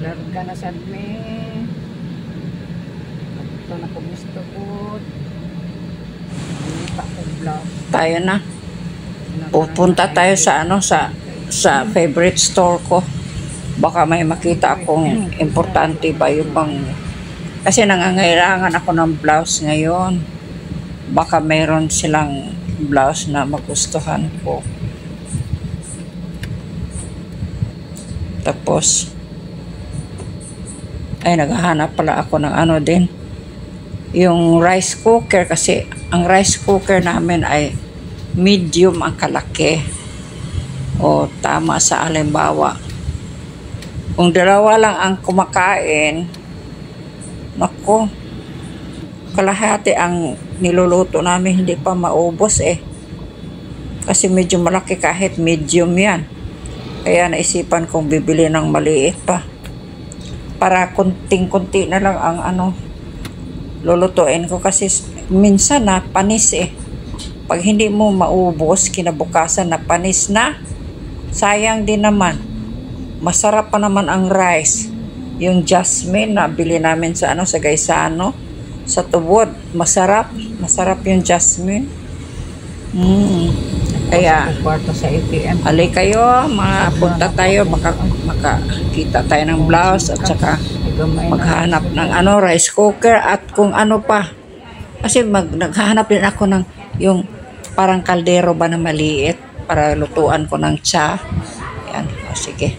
Larga na sad me. Ito na ko gusto ko. Kita ko blouse. Tayo na. Pupunta tayo sa ano, sa favorite store ko. Baka may makita akong importante ba yung bang, kasi nangangailangan ako ng blouse ngayon. Baka mayroon silang blouse na magustuhan ko. Tapos ay naghahanap pala ako ng ano din, yung rice cooker, kasi ang rice cooker namin ay medium ang kalaki. O tama sa halimbawa, kung dalawa lang ang kumakain, naku, kalahati ang niluluto namin, hindi pa maubos kasi medyo malaki kahit medium yan. Kaya naisipan kong bibili ng maliit pa para kunting-kunti na lang ang ano lulutuin ko, kasi minsan na panis pag hindi mo maubos kinabukasan na panis na, sayang din naman. Masarap pa naman ang rice, yung jasmine na bili namin sa ano, sa Gaisano, sa Tubod, masarap yung jasmine. Kaya Kwarto sa ATM. alay kayo, mapunta tayo, makakita tayo ng blouse at saka maghanap ng ano, rice cooker at kung ano pa. Kasi naghahanap din ako ng yung parang kaldero ba na maliit para lutuan ko ng tsa. Yan, o sige.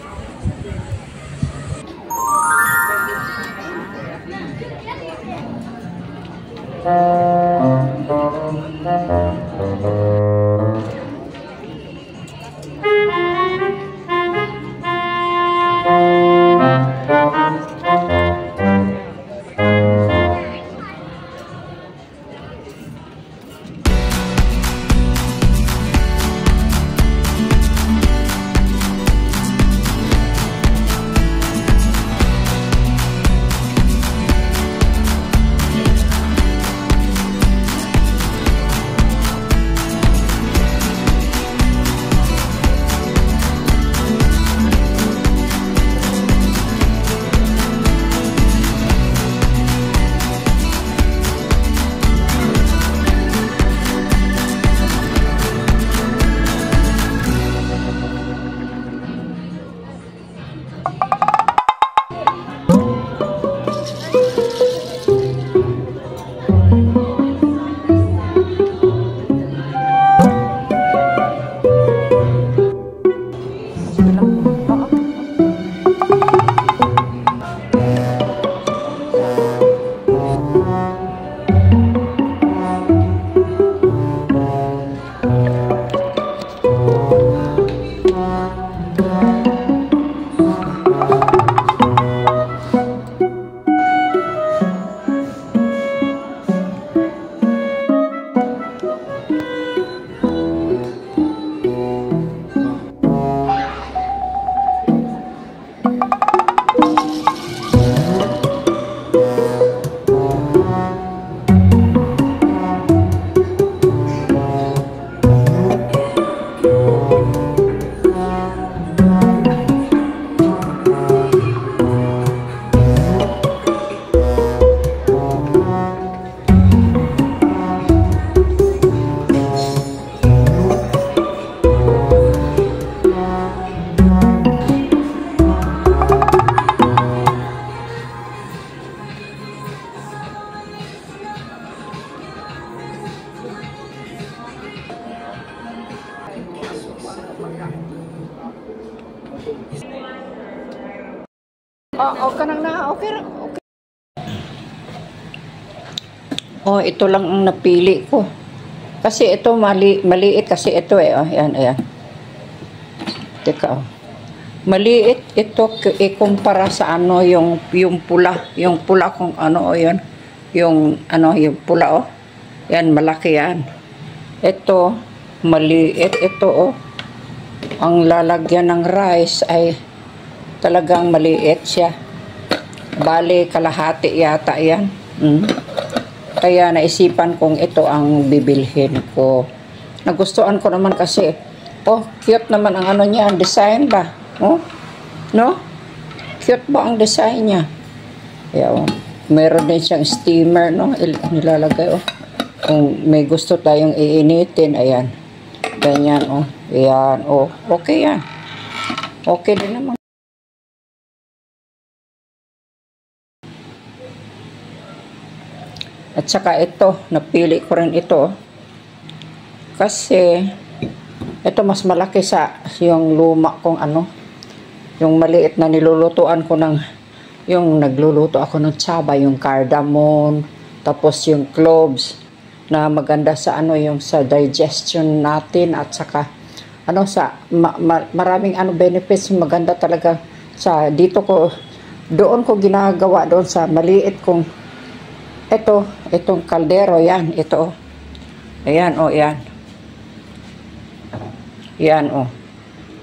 Okay na. Okay. Oh, ito lang ang napili ko. Kasi ito maliit kasi ito Oh, ayan. Teka Maliit ito ikumpara sa ano yung pula. Yung pula kung ano yan. Yung pula Yan, malaki yan. Ito, maliit ito Ang lalagyan ng rice ay talagang maliit siya. Bale, kalahati yata yan. Kaya naisipan kong ito ang bibilhin ko. Nagustuhan ko naman kasi, cute naman ang ano niya, ang design ba? No? Cute ba ang design niya? Ayan, meron din siyang steamer, no? Nilalagay, oh. Kung may gusto tayong iinitin, ayan. Ganyan, oh. Ayan, oh. Okay yan. Okay din naman. At saka ito, napili ko rin ito. Kasi, ito mas malaki sa yung luma kong ano. Yung maliit na nilulutuan ko ng, yung nagluluto ako ng tsaba, yung cardamom, tapos yung cloves, na maganda sa ano, yung sa digestion natin, at saka, ano, sa, maraming ano benefits, maganda talaga sa, dito ko, doon ko ginagawa, doon sa maliit kong, itong kaldero, yan, ito, ayan, oh, yan. Yan, oh.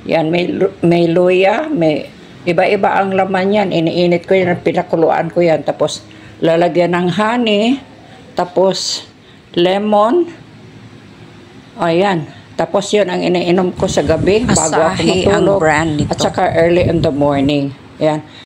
Yan, may luya, may iba-iba ang laman yan. Iniinit ko yan, pinakuluan ko yan. Tapos, lalagyan ng honey, tapos, lemon, ayan. Tapos, yun ang iniinom ko sa gabi, bago ako Asahi matulog. ang brand nito. At saka early in the morning. Ayan.